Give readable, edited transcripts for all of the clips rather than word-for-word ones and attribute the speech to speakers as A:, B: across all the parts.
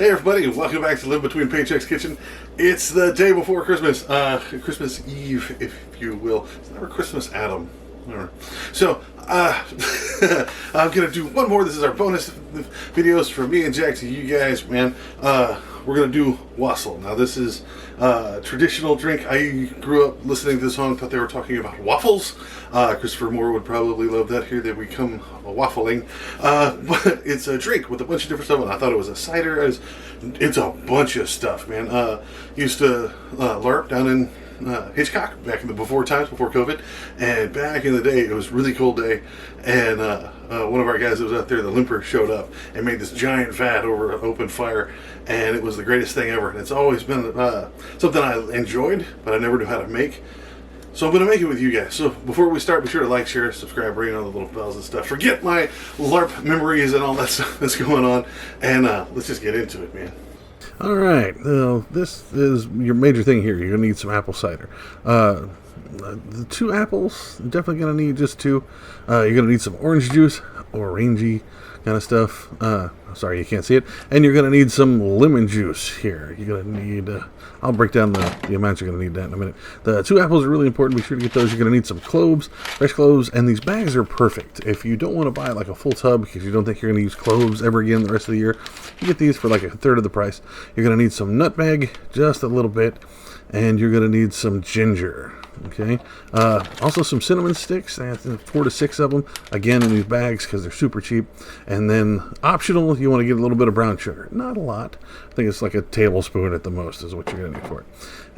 A: Hey everybody, welcome back to Live Between Paychecks Kitchen. It's the day before Christmas, Christmas Eve, if you will. It's never Christmas, Adam. So, I'm going to do one more. This is our bonus videos from me and Jack to you guys, man. We're going to do wassail. Now, this is a traditional drink. I grew up listening to this song, thought they were talking about waffles. Christopher Moore would probably love that here, that we come waffling. But it's a drink with a bunch of different stuff, and I thought it was a cider. It's a bunch of stuff, man. Used to LARP down in Hitchcock back in the before COVID, and back in the day it was a really cold day, and one of our guys that was out there, the limper, showed up and made this giant vat over an open fire, and it was the greatest thing ever. And it's always been something I enjoyed, but I never knew how to make. So I'm going to make it with you guys. So before we start, be sure to like, share, subscribe, ring on the little bells and stuff. Forget my LARP memories and all that stuff that's going on, and let's just get into it, man.
B: All right, this is your major thing here. You're going to need some apple cider. The two apples, definitely going to need just two. You're going to need some orange juice, orangey kind of stuff. Sorry, you can't see it. And you're going to need some lemon juice here. You're going to need, I'll break down the amounts you're going to need that in a minute. The two apples are really important. Be sure to get those. You're going to need some cloves, fresh cloves, and these bags are perfect. If you don't want to buy like a full tub because you don't think you're going to use cloves ever again the rest of the year, you get these for like a third of the price. You're going to need some nutmeg, just a little bit, and you're going to need some ginger. Okay, also some cinnamon sticks, 4 to 6 of them, again in these bags because they're super cheap. And then optional, you want to get a little bit of brown sugar, not a lot. I think it's like a tablespoon at the most is what you're going to need for it.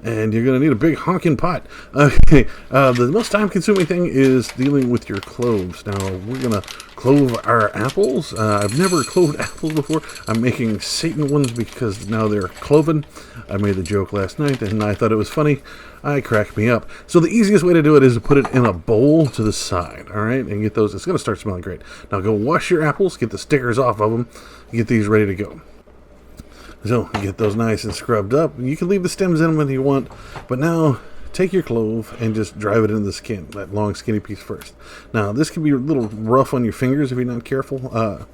B: And you're going to need a big honking pot. Okay, the most time consuming thing is dealing with your cloves. Now we're going to clove our apples. I've never cloved apples before. I'm making Satan ones because now they're cloven. I made the joke last night and I thought it was funny. I cracked me up. So the easiest way to do it is to put it in a bowl to the side, all right? And get those, it's going to start smelling great. Now go wash your apples, get the stickers off of them, get these ready to go. So get those nice and scrubbed up. You can leave the stems in them if you want, but now take your clove and just drive it into the skin, that long skinny piece first. Now this can be a little rough on your fingers if you're not careful.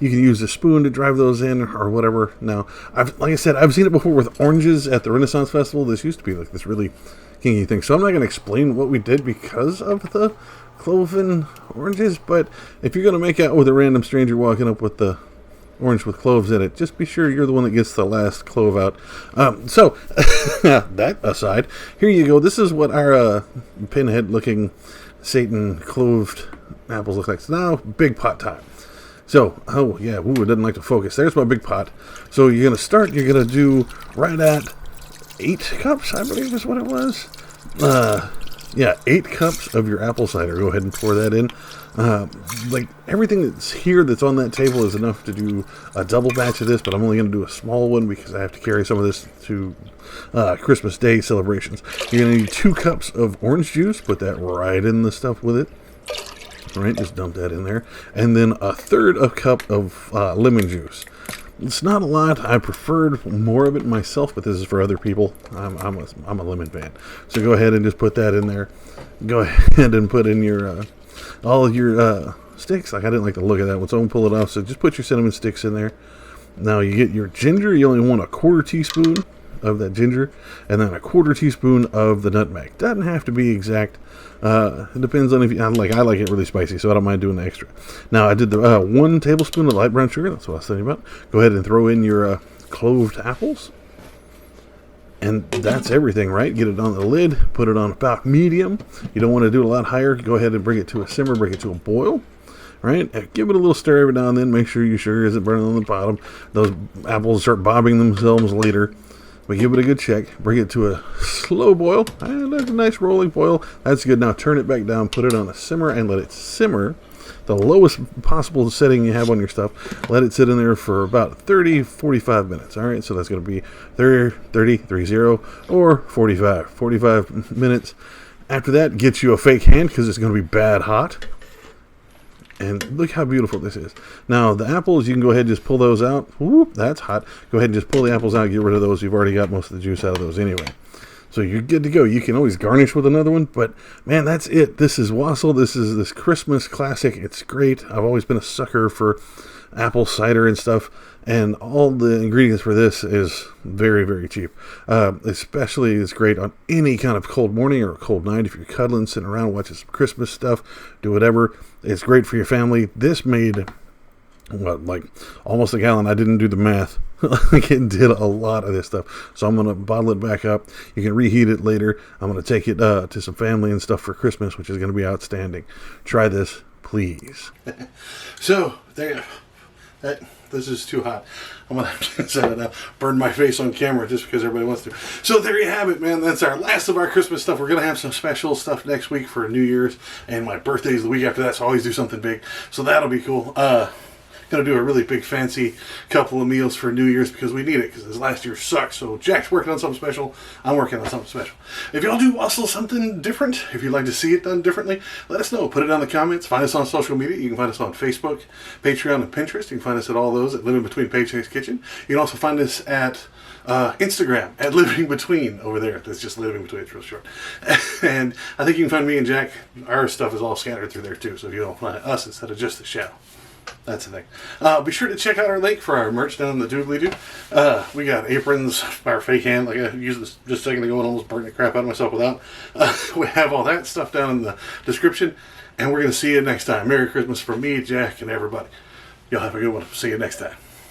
B: You can use a spoon to drive those in or whatever. Now, like I said, I've seen it before with oranges at the Renaissance Festival. This used to be like this really kinky thing. So I'm not going to explain what we did because of the cloven oranges. But if you're going to make out with a random stranger walking up with the orange with cloves in it, just be sure you're the one that gets the last clove out. So that aside, here you go. This is what our pinhead-looking Satan cloved apples look like. So now, big pot time. So, oh yeah, it doesn't like to focus. There's my big pot. So you're going to start, you're going to do right at 8 cups, I believe is what it was. Yeah, 8 cups of your apple cider. Go ahead and pour that in. Like everything that's here that's on that table is enough to do a double batch of this, but I'm only going to do a small one because I have to carry some of this to Christmas Day celebrations. You're going to need 2 cups of orange juice. Put that right in the stuff with it. All right, just dump that in there. And then a third of a cup of lemon juice. It's not a lot. I preferred more of it myself, but this is for other people. I'm a lemon fan. So go ahead and just put that in there. Go ahead and put in your all of your sticks. Like I didn't like the look of that one, so I'm going to pull it off. So just put your cinnamon sticks in there. Now you get your ginger. You only want a 1/4 teaspoon of that ginger, and then a 1/4 teaspoon of the nutmeg. Doesn't have to be exact. It depends on if you like. I like it really spicy, so I don't mind doing the extra. Now I did the 1 tablespoon of light brown sugar. That's what I was thinking about. Go ahead and throw in your cloved apples, and that's everything, right? Get it on the lid. Put it on about medium. You don't want to do it a lot higher. Go ahead and bring it to a simmer. Bring it to a boil. Right? Give it a little stir every now and then. Make sure your sugar isn't burning on the bottom. Those apples start bobbing themselves later. But give it a good check. Bring it to a slow boil. And that's a nice rolling boil. That's good. Now turn it back down. Put it on a simmer and let it simmer. The lowest possible setting you have on your stuff. Let it sit in there for about 30-45 minutes. All right. So that's going to be 30, or 45 minutes. After that, get you a fake hand because it's going to be bad hot. And look how beautiful this is. Now, the apples, you can go ahead and just pull those out. Whoop, that's hot. Go ahead and just pull the apples out, get rid of those. You've already got most of the juice out of those anyway. So you're good to go. You can always garnish with another one, but man, that's it. This is wassail. This is this Christmas classic. It's great. I've always been a sucker for apple cider and stuff. And all the ingredients for this is very, very cheap. Especially, it's great on any kind of cold morning or a cold night. If you're cuddling, sitting around, watching some Christmas stuff, do whatever. It's great for your family. This made, like almost a gallon. I didn't do the math. Like, it did a lot of this stuff. So I'm going to bottle it back up. You can reheat it later. I'm going to take it to some family and stuff for Christmas, which is going to be outstanding. Try this, please.
A: So, there. This is too hot. I'm going to have to set it up. Burn my face on camera just because everybody wants to. So there you have it, man. That's our last of our Christmas stuff. We're going to have some special stuff next week for New Year's. And my birthday is the week after that, so I always do something big. So that'll be cool. Going to do a really big fancy couple of meals for New Year's because we need it, because this last year sucked. So Jack's working on something special. I'm working on something special. If y'all do wassail something different, if you'd like to see it done differently, let us know. Put it down in the comments. Find us on social media. You can find us on Facebook, Patreon, and Pinterest. You can find us at all those at Living Between Paychecks Kitchen. You can also find us at Instagram at Living Between over there. That's just Living Between. It's real short. And I think you can find me and Jack. Our stuff is all scattered through there too. So if you don't find us instead of just the show. That's the thing. Be sure to check out our link for our merch down in the Doobly Doo. We got aprons, our fake hand, like I used this just a second ago and almost burned the crap out of myself without. We have all that stuff down in the description. And we're going to see you next time. Merry Christmas from me, Jack, and everybody. Y'all have a good one. See you next time.